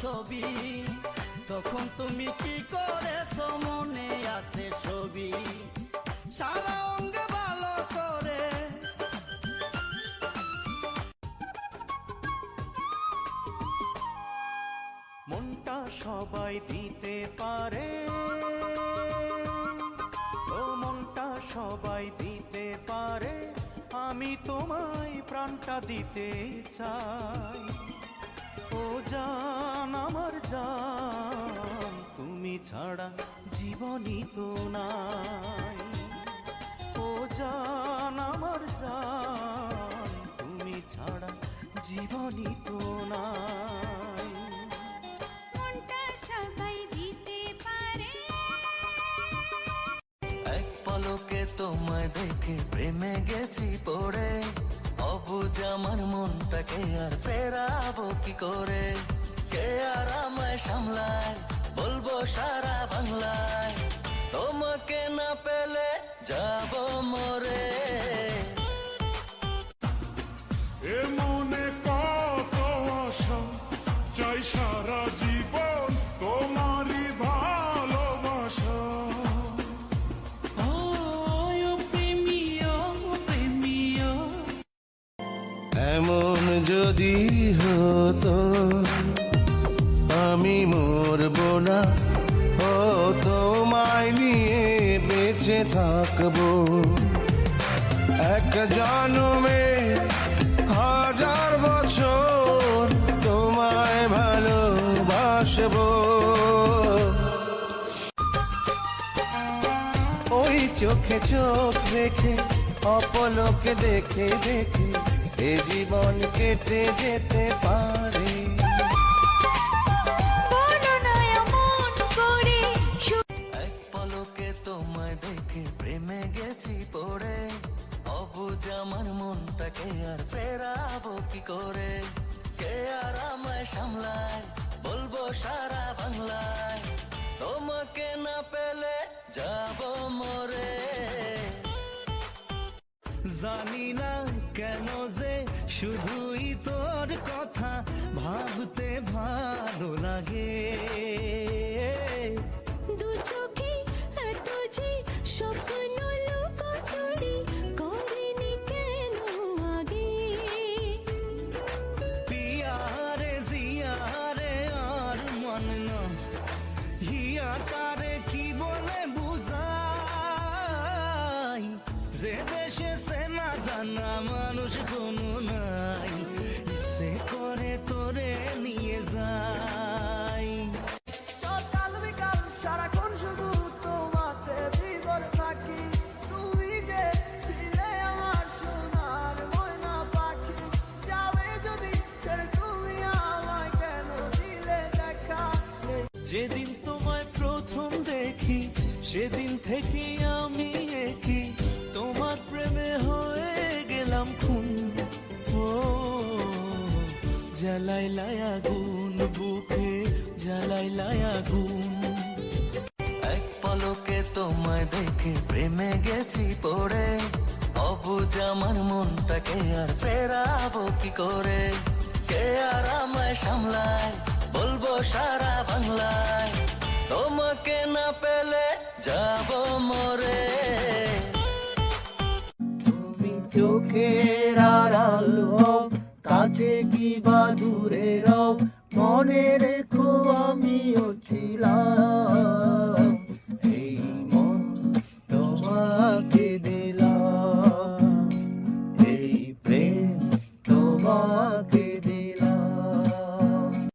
ছবি, তখন তুমি কি করেছো মনে আছে ছবি, সারা অঙ্গে ভালো করে। মনটা সবাই দিতে পারে, ও মনটা সবাই দিতে পারে, আমি তোমায় প্রাণটা দিতে চাই। ও জান আমার জান, তুমি ছাড়া জীবনই তো নাই। ও জান আমার জান, তুমি ছাড়া জীবনই তো নাই। মনটা সবাই দিতে পারে। এক পলকে তোমায় দেখে প্রেমে গেছি পড়ে, অবুঝ আমার মনটাকে আর ফেরাবো কি করে। কে আর আমায় সামলায় বলবো সারা বাংলায়, তোমাকে না পেলে যাব মরে। এ মনে কত আশা, চাই সারা জীবন তোমারই ভালোবাসা। এমন যদি হতো আমি মরবো না, ও তোমায় নিয়ে বেঁচে থাকবো। এক জন্মে হাজার বছর তোমায় ভালোবাসবো। ওই চোখে চোখ রেখে অপলকে দেখে দেখে এ জীবন কেটে যেতে পারে। এক পলকে তোমায় দেখে প্রেমে গেছি পড়ে, অবুঝ আমার মনটাকে আর ফেরাবো কি করে। কে আর আমায় সামলায় বলবো সারা বাংলায়, তোমাকে না পেলে যাব মরে। জানি না কেন যে শুধুই তোর কথা ভাবতে ভালো লাগে। দু চোখে এত যে স্বপ্ন লুকোচুরি করেনি কেন আগে। পিয়ারে জিয়ারে আর মন না হিয়া তারে কি বলে বুঝাই, যে দেশে সে না জানা মানুষ কোনো নাই, সে করে তোরে নিয়ে যাই। সকাল বিকাল সারাক্ষণ শুধু তোমাতে বিগড় থাকি, তুমি যে ছিলে আমার সোনার ময়না পাখি। যাবে যদি ছেড়ে তুমি আমায় কেন দিলে দেখা। যেদিন তোমায় প্রথম দেখি সেদিন থেকে আমি একই তোমার প্রেমে হয়ে গেলাম খুন। ও জ্বালাইলায় আগুন বুকে, জ্বালাইলায় আগুন। এক পলকে তোমায় দেখে প্রেমে গেছি পড়ে, অবুঝ আমার মনটাকে আর ফেরাবো কি করে। কে আর আমায় সামলায় বলবো সারা বাংলায়, তোমাকে না পেলে যাব মরে। তুমি চোখের আড়াল হও, কাছে কি বা দূরে রও, মনে রেখো আমিও ছিলাম। এই মন তোমাকে দিলাম, এই প্রেম তোমাকে দিলাম।